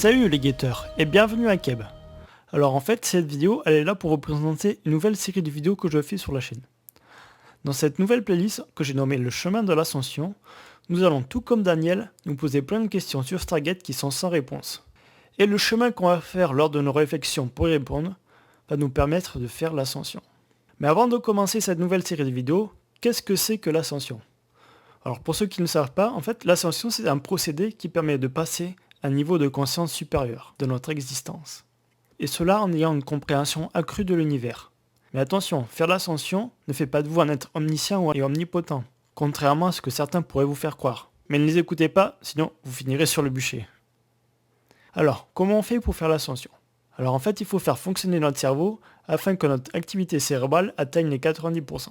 Salut les guetteurs et bienvenue à Keb. Alors en fait cette vidéo elle est là pour vous présenter une nouvelle série de vidéos que je fais sur la chaîne. Dans cette nouvelle playlist que j'ai nommée le chemin de l'ascension, nous allons tout comme Daniel nous poser plein de questions sur Stargate qui sont sans réponse. Et le chemin qu'on va faire lors de nos réflexions pour y répondre va nous permettre de faire l'ascension. Mais avant de commencer cette nouvelle série de vidéos, qu'est-ce que c'est que l'ascension? Alors pour ceux qui ne savent pas, en fait l'ascension c'est un procédé qui permet de passer à un niveau de conscience supérieur de notre existence. Et cela en ayant une compréhension accrue de l'univers. Mais attention, faire l'ascension ne fait pas de vous un être omniscient et omnipotent, contrairement à ce que certains pourraient vous faire croire. Mais ne les écoutez pas, sinon vous finirez sur le bûcher. Alors, comment on fait pour faire l'ascension? Alors en fait, il faut faire fonctionner notre cerveau afin que notre activité cérébrale atteigne les 90%.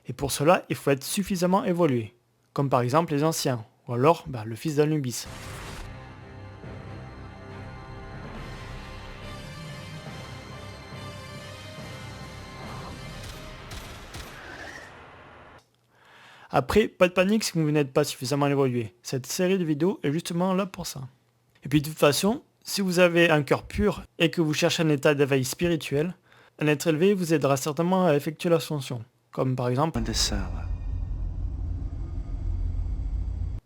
Et pour cela, il faut être suffisamment évolué, comme par exemple les anciens, ou alors le fils d'Anubis. Après, pas de panique si vous n'êtes pas suffisamment évolué. Cette série de vidéos est justement là pour ça. Et puis de toute façon, si vous avez un cœur pur et que vous cherchez un état d'éveil spirituel, un être élevé vous aidera certainement à effectuer l'ascension. Comme par exemple...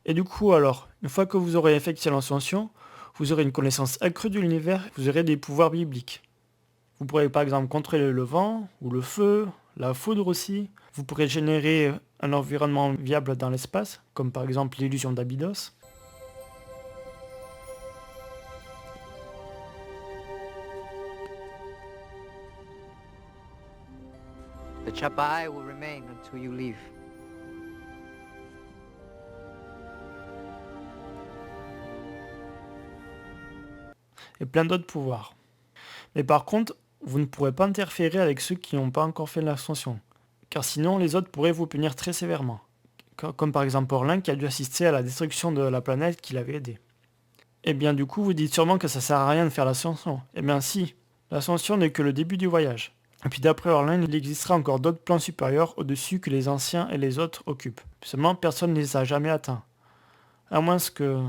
Et du coup alors, une fois que vous aurez effectué l'ascension, vous aurez une connaissance accrue de l'univers et vous aurez des pouvoirs bibliques. Vous pourrez par exemple contrôler le vent, ou le feu, la foudre aussi. Vous pourrez générer un environnement viable dans l'espace, comme par exemple l'illusion d'Abydos. The Chapai will remain until you leave. Et plein d'autres pouvoirs. Mais par contre, vous ne pourrez pas interférer avec ceux qui n'ont pas encore fait l'ascension, car sinon les autres pourraient vous punir très sévèrement, comme par exemple Orlin qui a dû assister à la destruction de la planète qu'il avait aidé. Et bien du coup vous dites sûrement que ça sert à rien de faire l'ascension. Eh bien si, l'ascension n'est que le début du voyage. Et puis d'après Orlin, il existera encore d'autres plans supérieurs au-dessus que les anciens et les autres occupent. Seulement personne ne les a jamais atteints. À moins que